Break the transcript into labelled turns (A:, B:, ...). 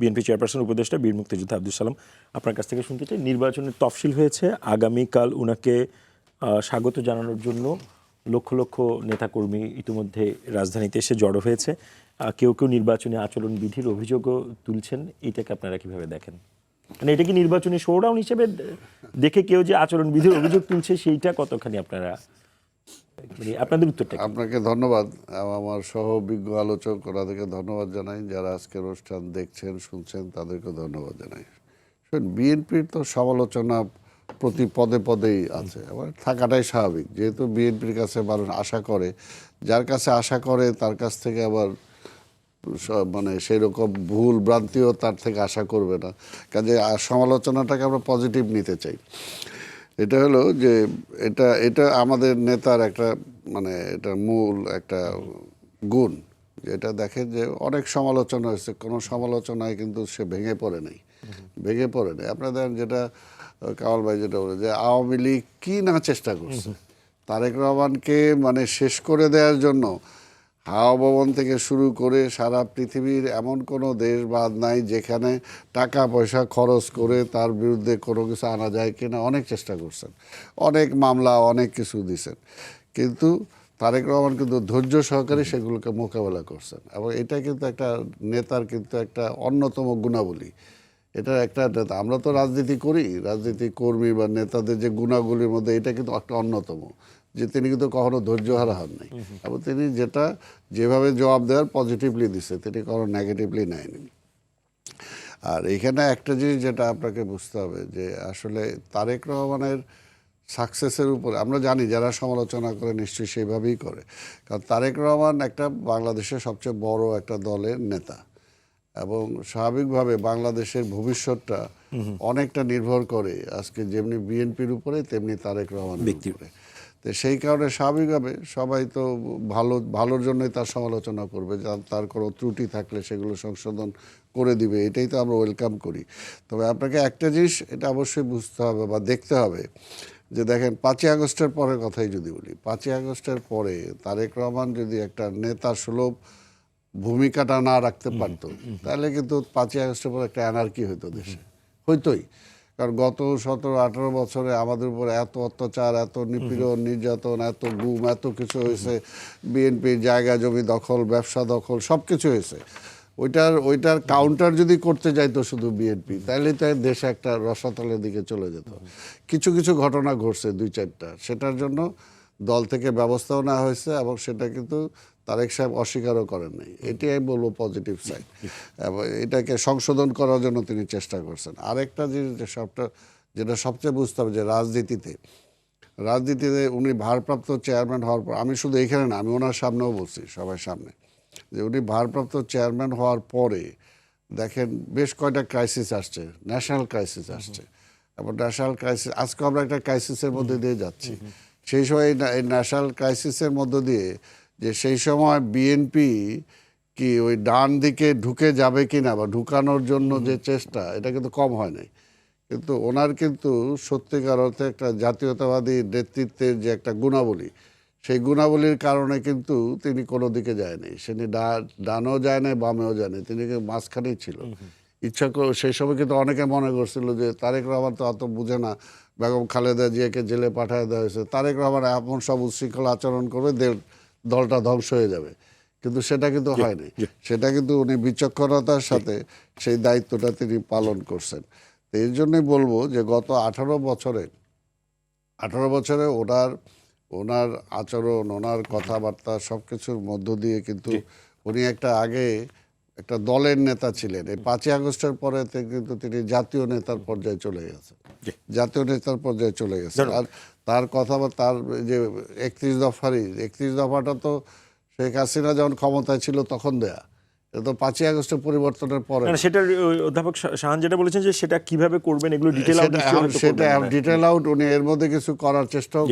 A: BNP chairperson উপদেষ্টা বীর মুক্তিযোদ্ধা আব্দুল সালাম, আপনার কাছ থেকে শুনতে চাই, নির্বাচনের তফসিল হয়েছে, আগামীকাল উনাকে স্বাগত জানানোর জন্য লক্ষ লক্ষ নেতাকর্মী ইতিমধ্যে রাজধানীতে এসে জড়ো হয়েছে। কেউ কেউ নির্বাচনী আচরণবিধির অভিযোগও তুলছেন। এইটাকে আপনারা কিভাবে দেখেন? মানে এটা কি নির্বাচনী শোডাউন হিসেবে দেখে কেউ যে আচরণবিধির অভিযোগ তুলছে সেইটা কতখানি আপনারা, মানে আপনাদের উত্তরটা?
B: আপনাকে ধন্যবাদ, আমার সহ অভিজ্ঞ আলোচক ওনাদেরকে ধন্যবাদ জানাই, যারা আজকের অনুষ্ঠান দেখছেন শুনছেন তাদেরকে ধন্যবাদ জানাই। বিএনপির তো সমালোচনা প্রতি পদে পদেই আছে, আবার থাকাটাই স্বাভাবিক, যেহেতু বিএনপির কাছে মানুষ আশা করে, যার কাছে আশা করে তার কাছ থেকে আবার মানে সেই রকম ভুল ভ্রান্তিও তার থেকে আশা করবে না। কাজে সমালোচনাটাকে আমরা পজিটিভ নিতে চাই। এটা হলো যে এটা আমাদের নেতার একটা মানে এটা মূল একটা গুণ, যেটা দেখেন যে অনেক সমালোচনা হয়েছে, কোনো সমালোচনায় কিন্তু সে ভেঙে পড়ে নাই। আপনাদের যেটা কামাল ভাই যেটা বলে যে আওয়ামী লীগ কি না চেষ্টা করছে তারেক রহমানকে মানে শেষ করে দেওয়ার জন্য, হাওয়া ভবন থেকে শুরু করে সারা পৃথিবীর এমন কোনো দেশ বাদ নাই যেখানে টাকা পয়সা খরচ করে তার বিরুদ্ধে কোনো কিছু আনা যায় কিনা অনেক চেষ্টা করছেন, অনেক মামলা অনেক কিছু দিছেন, কিন্তু তারেক রহমান কিন্তু ধৈর্য সহকারে সেগুলোকে মোকাবেলা করছেন। এবং এটা কিন্তু একটা নেতার কিন্তু একটা অন্যতম গুণাবলী। এটা একটা আমরা তো রাজনীতি করি, রাজনীতি কর্মী বা নেতাদের যে গুণাগুলির মধ্যে এটা কিন্তু একটা অন্যতম, যে তিনি কিন্তু কখনো ধৈর্যহারা হন নাই। এবং তিনি যেভাবে জবাব দেওয়ার পজিটিভলি দিছে, তিনি কখনো নেগেটিভলি নেয়নি। আর এখানে একটা জিনিস যেটা আপনাকে বুঝতে হবে যে আসলে তারেক রহমানের সাকসেসের উপরে আমরা জানি, যারা সমালোচনা করে নিশ্চয়ই সেইভাবেই করে, কারণ তারেক রহমান একটা বাংলাদেশের সবচেয়ে বড় একটা দলের নেতা, এবং স্বাভাবিকভাবে বাংলাদেশের ভবিষ্যৎটা অনেকটা নির্ভর করে আজকে যেমনি বিএনপির উপরে তেমনি তারেক রহমানের উপরে। তো সেই কারণে স্বাভাবিকভাবে সবাই তো ভালোর জন্যই তার সমালোচনা করবে, তার কোনো ত্রুটি থাকলে সেগুলো সংশোধন করে দিবে, এটাই তো আমরা ওয়েলকাম করি। তবে আপনাকে একটা জিনিস এটা অবশ্যই বুঝতে হবে বা দেখতে হবে যে দেখেন 5ই আগস্টের পরের কথাই যদি বলি, 5ই আগস্টের পরে তারেক রহমান যদি একটা নেতা সুলভ ভূমিকাটা না রাখতে পারতো, তাহলে কিন্তু 5ই আগস্টের পর একটা অ্যানার্কি হইতো দেশে, হইতোই। কারণ গত 17-18 বছরে আমাদের উপর এত অত্যাচার, এত নিপীড়ন, নির্যাতন, এত গুম, এত কিছু হয়েছে, বিএনপির জায়গা জমি দখল, ব্যবসা দখল, সব কিছু হয়েছে। ওইটার কাউন্টার যদি করতে যাইতো শুধু বিএনপি, তাহলে তো দেশে একটা রসাতলের দিকে চলে যেত। কিছু কিছু ঘটনা ঘটছে 2-4টা, সেটার জন্য দল থেকে ব্যবস্থাও নেওয়া হয়েছে, এবং সেটা কিন্তু তারেক সাহেব অস্বীকারও করেন নাই। এটাই আমি বলবো পজিটিভ সাইড, এবং এটাকে সংশোধন করার জন্য তিনি চেষ্টা করছেন। আরেকটা জিনিস যেটা সবচেয়ে বুঝতে হবে যে রাজনীতিতে উনি ভারপ্রাপ্ত চেয়ারম্যান হওয়ার পর, আমি শুধু এইখানে না, আমি ওনার সামনেও বলছি, সবার সামনে, যে উনি ভারপ্রাপ্ত চেয়ারম্যান হওয়ার পরে দেখেন বেশ কয়টা ক্রাইসিস আসছে, ন্যাশনাল ক্রাইসিস আসছে, এবং ন্যাশনাল ক্রাইসিস আজকে আমরা একটা ক্রাইসিসের মধ্যে দিয়ে যাচ্ছি। সেই সময় এই ন্যাশনাল ক্রাইসিসের মধ্য দিয়ে যে সেই সময় বিএনপি কি ওই ডান দিকে ঢুকে যাবে কিনা বা ঢুকানোর জন্য যে চেষ্টা, এটা কিন্তু কম হয় নাই। কিন্তু ওনার কিন্তু সত্যিকার অর্থে একটা জাতীয়তাবাদী নেতৃত্বের যে একটা গুণাবলী, সেই গুণাবলীর কারণে কিন্তু তিনি কোনো দিকে যায়নি, তিনি ডানও যায় নাই বামেও যায় নাই, তিনি মাঝখানেই ছিল। ইচ্ছা করে সেই সময় কিন্তু অনেকে মনে করছিল যে তারেক রহমান তো অত বুঝে না, বেগম খালেদা জিয়াকে জেলে পাঠিয়ে দেওয়া হয়েছে, তারেক রহমান এমন সব উচ্ছৃঙ্খল আচরণ করবে দলটা ধ্বংস হয়ে যাবে, কিন্তু সেটা কিন্তু হয়নি। সেটা কিন্তু উনি বিচক্ষণতার সাথে সেই দায়িত্বটা তিনি পালন করছেন। তো এর জন্যই বলবো যে গত 18 বছরে ওনার আচরণ, ওনার কথাবার্তা সব কিছুর মধ্য দিয়ে কিন্তু উনি একটা দলের নেতা ছিলেন। এই 5ই আগস্টের পরে কিন্তু তিনি জাতীয় নেতার পর্যায়ে চলে গেছেন। আর তার কথা বা তার যে 31 দফাটা তো শেখ হাসিনা যখন ক্ষমতায় ছিল তখন দেয়া, এটা তো 5ই আগস্টের পরিবর্তনের পরে।
A: সেটা অধ্যাপক শাহান যেটা বলেছেন যে সেটা কিভাবে করবেন, এগুলো ডিটেল আউট
B: উনি এর মধ্যে কিছু করার চেষ্টাও